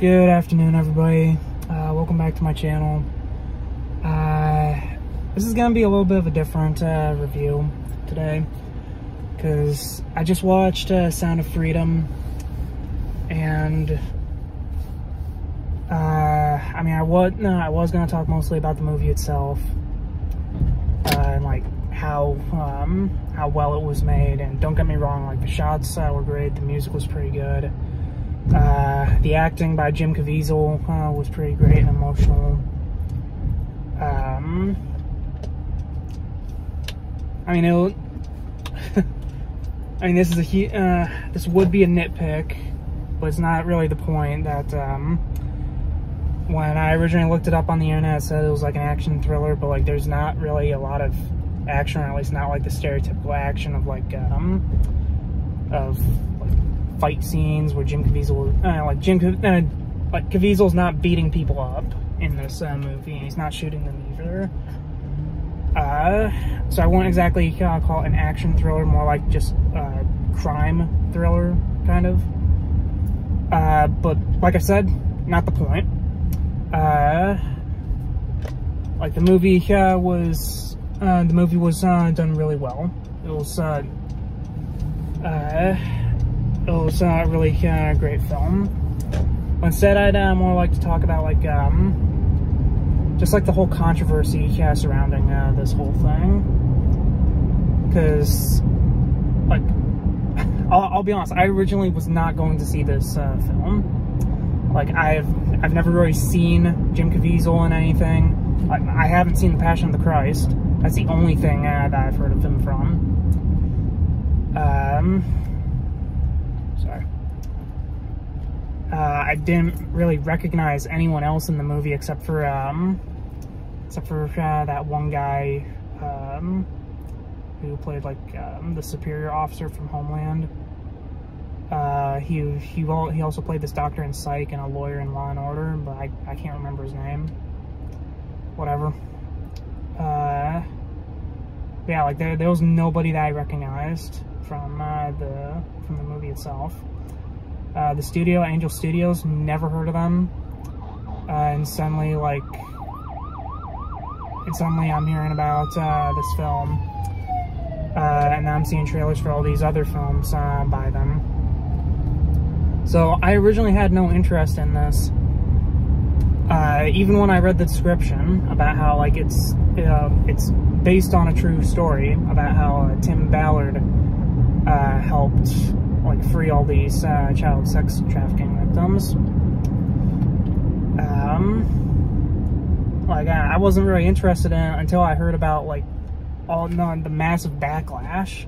Good afternoon, everybody. Welcome back to my channel. This is gonna be a little bit of a different review today, because I just watched Sound of Freedom, and I mean, I was gonna talk mostly about the movie itself, and like how well it was made. And don't get me wrong, like the shots were great, the music was pretty good. The acting by Jim Caviezel was pretty great and emotional. I mean, I mean, this is this would be a nitpick, but it's not really the point. That when I originally looked it up on the internet, it said it was like an action thriller, but like there's not really a lot of action, or at least not like the stereotypical action of like fight scenes where Jim Caviezel, like Caviezel's not beating people up in this movie, and he's not shooting them either. So I wouldn't exactly call it an action thriller, more like just crime thriller, kind of. But like I said, not the point. Like the movie was done really well. It was a really great film. But instead, I'd more like to talk about like just like the whole controversy surrounding this whole thing. Because like I'll be honest, I originally was not going to see this film. Like I've never really seen Jim Caviezel in anything. I haven't seen The Passion of the Christ. That's the only thing that I've heard of him from. Sorry. I didn't really recognize anyone else in the movie except for that one guy who played like the superior officer from Homeland. He also played this doctor in Psych and a lawyer in Law and Order, but I can't remember his name. Whatever. Yeah, like there was nobody that I recognized from the movie itself. The studio, Angel Studios, never heard of them. And suddenly I'm hearing about this film, and now I'm seeing trailers for all these other films by them. So I originally had no interest in this. Even when I read the description about how like it's based on a true story about how Tim Ballard helped like free all these child sex trafficking victims. Like I wasn't really interested in it until I heard about like the massive backlash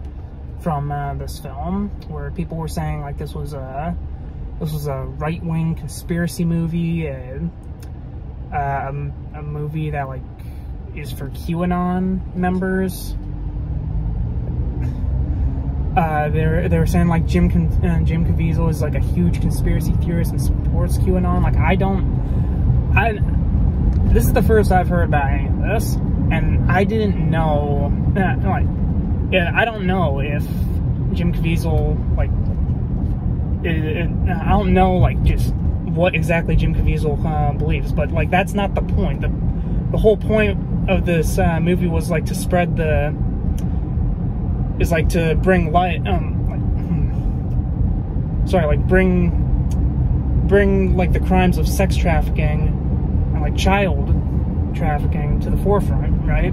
from this film, where people were saying like this was a right-wing conspiracy movie, a movie that like is for QAnon members. They were saying like Jim Caviezel is like a huge conspiracy theorist and supports QAnon. Like this is the first I've heard about any of this, and I didn't know. I don't know if Jim Caviezel I don't know like just what exactly Jim Caviezel believes, but like that's not the point. The whole point of this movie was like to spread to bring light, bring like the crimes of sex trafficking and like child trafficking to the forefront, right?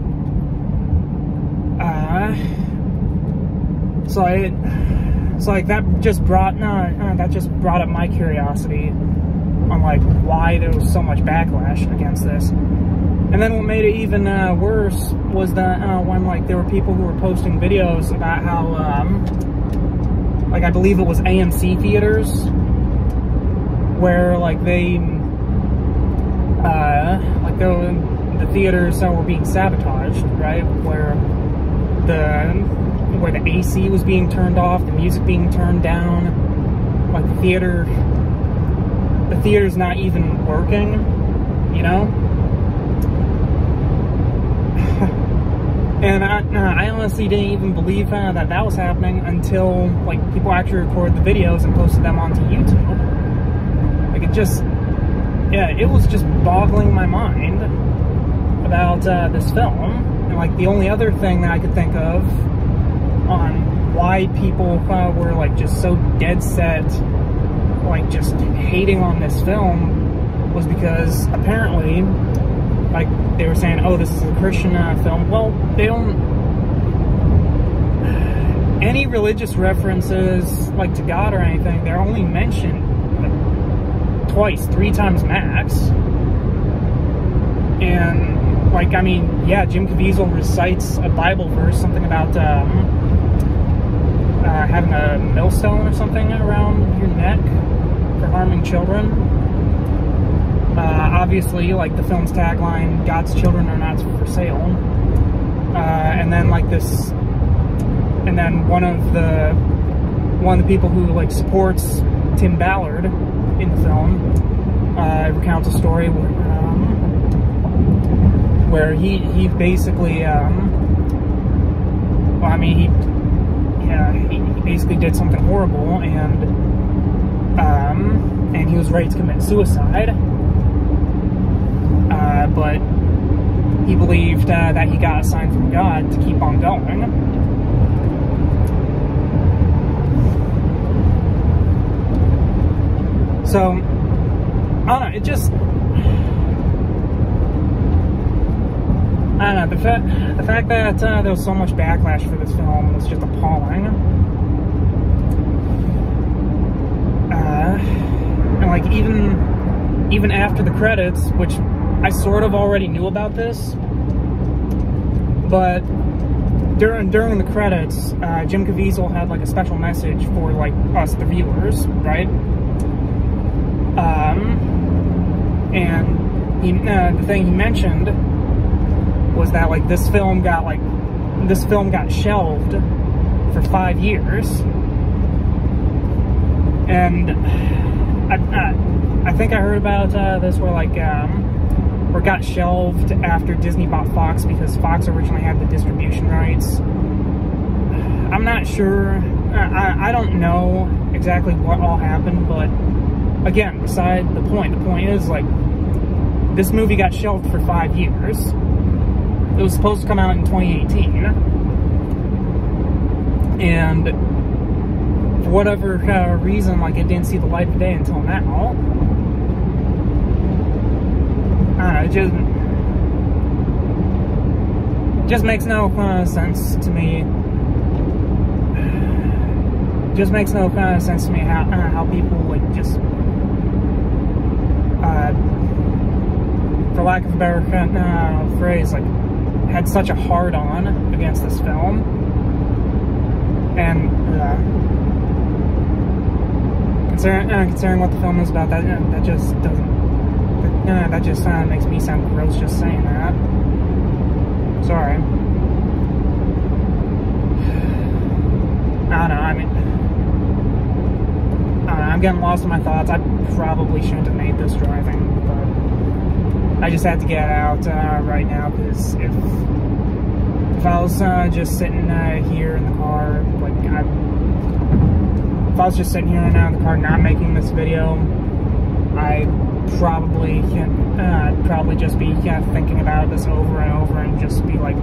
So that just brought up my curiosity on like why there was so much backlash against this. And then what made it even worse was that when like there were people who were posting videos about how like I believe it was AMC theaters where like the theaters were being sabotaged, right? Where the AC was being turned off, the music being turned down, like the theater's not even working, you know? And I honestly didn't even believe that was happening until like people actually recorded the videos and posted them onto YouTube. Like it just yeah, it was just boggling my mind about this film. And like the only other thing that I could think of on why people were like just so dead set, like just hating on this film, was because apparently, like they were saying, oh, this is a Christian film. Well, they don't. Any religious references, like to God or anything, they're only mentioned like twice, 3 times max. And like, I mean, yeah, Jim Caviezel recites a Bible verse, something about having a millstone or something around your neck for harming children. Obviously, like the film's tagline, God's children are not for sale. And then like this, and then one of the people who like supports Tim Ballard in the film recounts a story where he basically well, I mean he basically did something horrible, and he was ready to commit suicide, but he believed that he got a sign from God to keep on going. So, I don't know, it just, I don't know, the fact that there was so much backlash for this film was just appalling. And like, even after the credits, which I sort of already knew about this, but during the credits, Jim Caviezel had like a special message for like us, the viewers, right? And the thing he mentioned was that like this film got shelved for 5 years, and I think I heard about this where like or got shelved after Disney bought Fox, because Fox originally had the distribution rights. I'm not sure. I don't know exactly what all happened, but again, beside the point. The point is, like, this movie got shelved for 5 years. It was supposed to come out in 2018. And for whatever reason, like, it didn't see the light of day until now. I don't know, it just makes no sense to me. Just makes no sense to me how people, like, just, for lack of a better phrase, like, had such a hard-on against this film. And considering what the film is about, that just doesn't, that just makes me sound gross just saying that. Sorry. I don't know, I mean, I'm getting lost in my thoughts. I probably shouldn't have made this driving, but I just had to get out right now, because if I was just sitting here in the car, like, if I was just sitting here in the car not making this video, I'd probably just be thinking about this over and over and just be like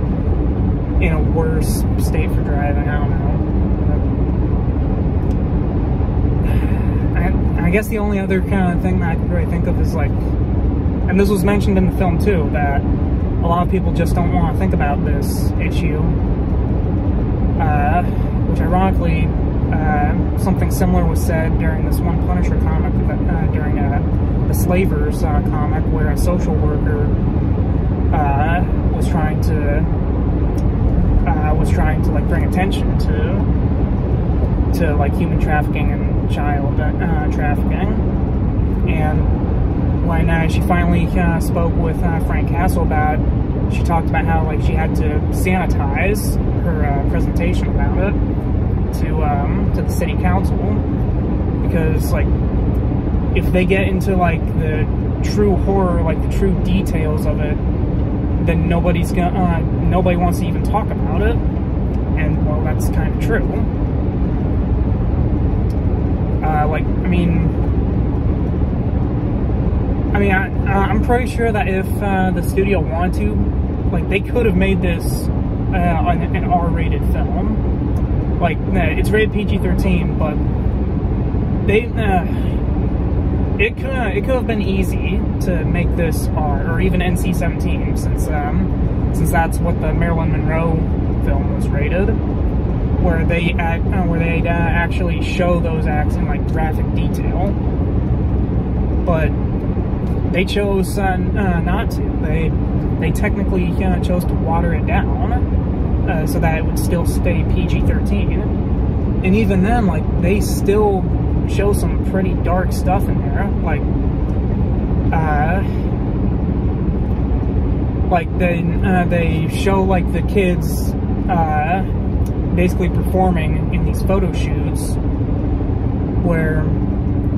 in a worse state for driving. I don't know. I guess the only other kind of thing that I could really think of is like, and this was mentioned in the film too, that a lot of people just don't want to think about this issue, which ironically, something similar was said during this one Punisher comic, during the Slavers comic, where a social worker was trying to like bring attention to like human trafficking and child trafficking. And when she finally spoke with Frank Castle about it, she talked about how like she had to sanitize her presentation about it to the city council, because like if they get into like the true horror, like the true details of it, then nobody wants to even talk about it. And well, that's kind of true. Like, I mean, I mean, I'm pretty sure that if the studio wanted to, like, they could have made this an R-rated film. Like, it's rated PG-13, but they it could have been easy to make this R, or even NC-17, since that's what the Marilyn Monroe film was rated, where they actually show those acts in like graphic detail. But they chose not to. They technically chose to water it down so that it would still stay PG-13. And even then, like, they still show some pretty dark stuff in there. Like they show like the kids basically performing in these photo shoots, where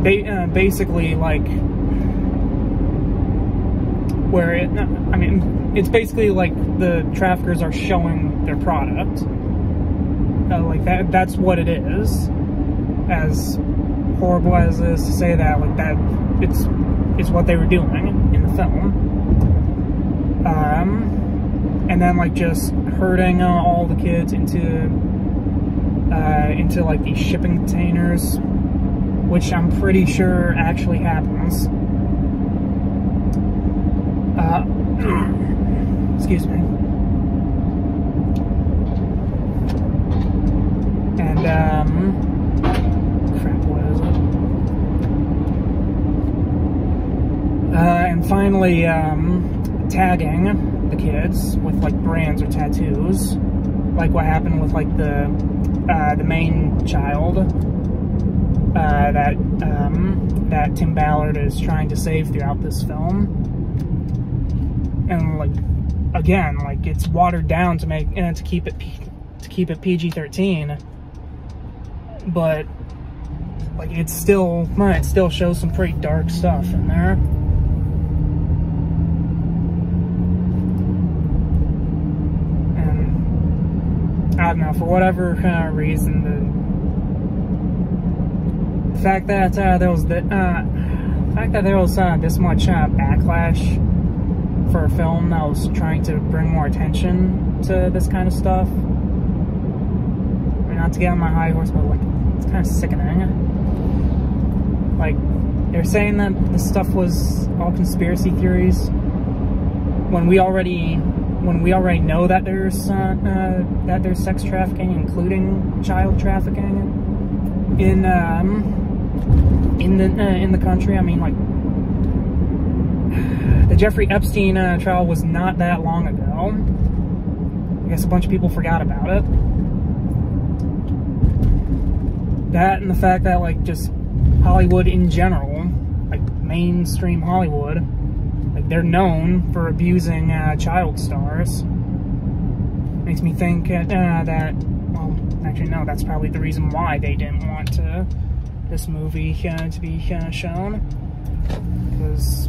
they basically like. Where I mean, it's basically like the traffickers are showing their product. Like that's what it is. As horrible as it is to say that, like that, it's what they were doing in the film. And then like just herding all the kids into like these shipping containers, which I'm pretty sure actually happens. Excuse me. And, crap, what is it? And finally, tagging the kids with, like, brands or tattoos. Like what happened with, like, the main child, that Tim Ballard is trying to save throughout this film. And like, again, like, it's watered down to keep it PG-13, but like it still shows some pretty dark stuff in there. And I don't know, for whatever reason, the fact that there was this much backlash for a film that was trying to bring more attention to this kind of stuff. I mean, not to get on my high horse, but like, it's kind of sickening. Like, they're saying that this stuff was all conspiracy theories when we already know that there's sex trafficking, including child trafficking, in the country. I mean, like, the Jeffrey Epstein trial was not that long ago. I guess a bunch of people forgot about it. That and the fact that, like, just Hollywood in general, like mainstream Hollywood, like, they're known for abusing child stars. Makes me think that, well, actually no, that's probably the reason why they didn't want this movie to be shown. Because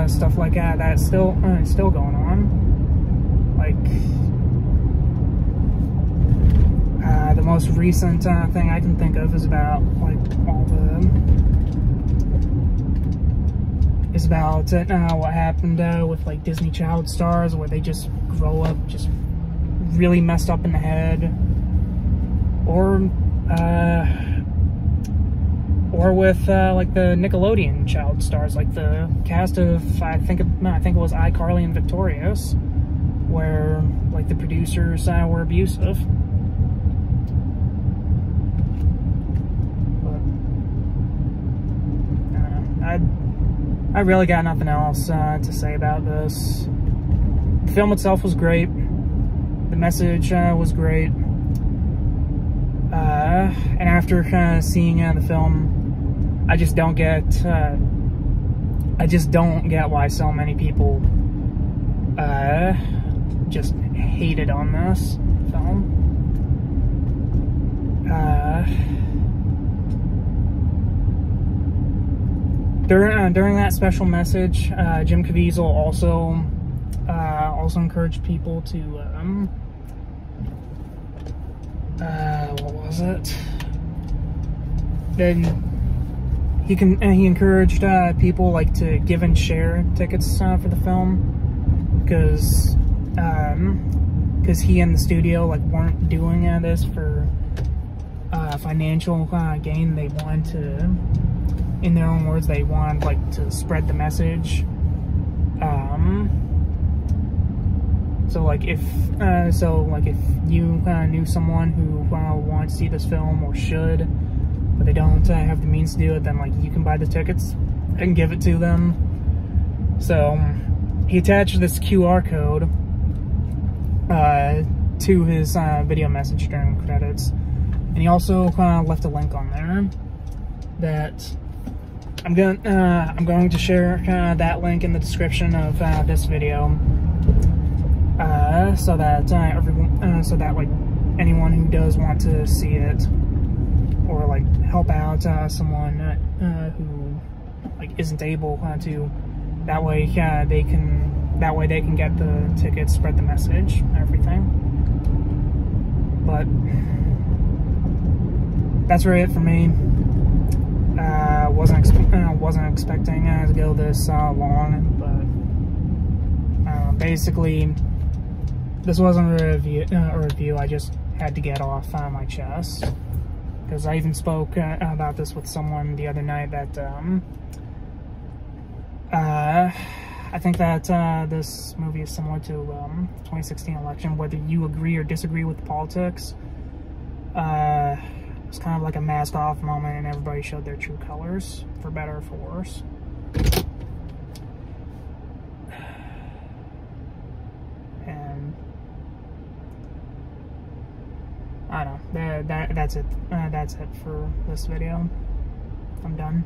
stuff like that's still going on. Like, the most recent thing I can think of is about like what happened with like Disney child stars, where they just grow up just really messed up in the head, or with like the Nickelodeon child stars, like the cast of I think it was iCarly and Victorious, where like the producers were abusive. But I don't know. I really got nothing else to say about this. The film itself was great. The message was great. And after seeing the film, I just don't get why so many people just hated on this film. During that special message, Jim Caviezel also encouraged people to what was it? Then he encouraged people like to give and share tickets for the film, because he and the studio like weren't doing this for financial gain. They wanted to, in their own words, they wanted like to spread the message. So like if you knew someone who wanted to see this film or should, but they don't have the means to do it, then like you can buy the tickets and give it to them. So he attached this QR code to his video message during credits, and he also left a link on there that I'm going to share that link in the description of this video, so that everyone, so that like anyone who does want to see it or like help out someone who like isn't able to, that way they can get the tickets, spread the message, and everything. But that's really it for me. Wasn't expecting to go this long, but basically this wasn't a review. I just had to get off my chest, because I even spoke about this with someone the other night, that I think that this movie is similar to 2016 election, whether you agree or disagree with the politics. It's kind of like a mask off moment, and everybody showed their true colors, for better or for worse. And I don't know, that's it for this video. I'm done.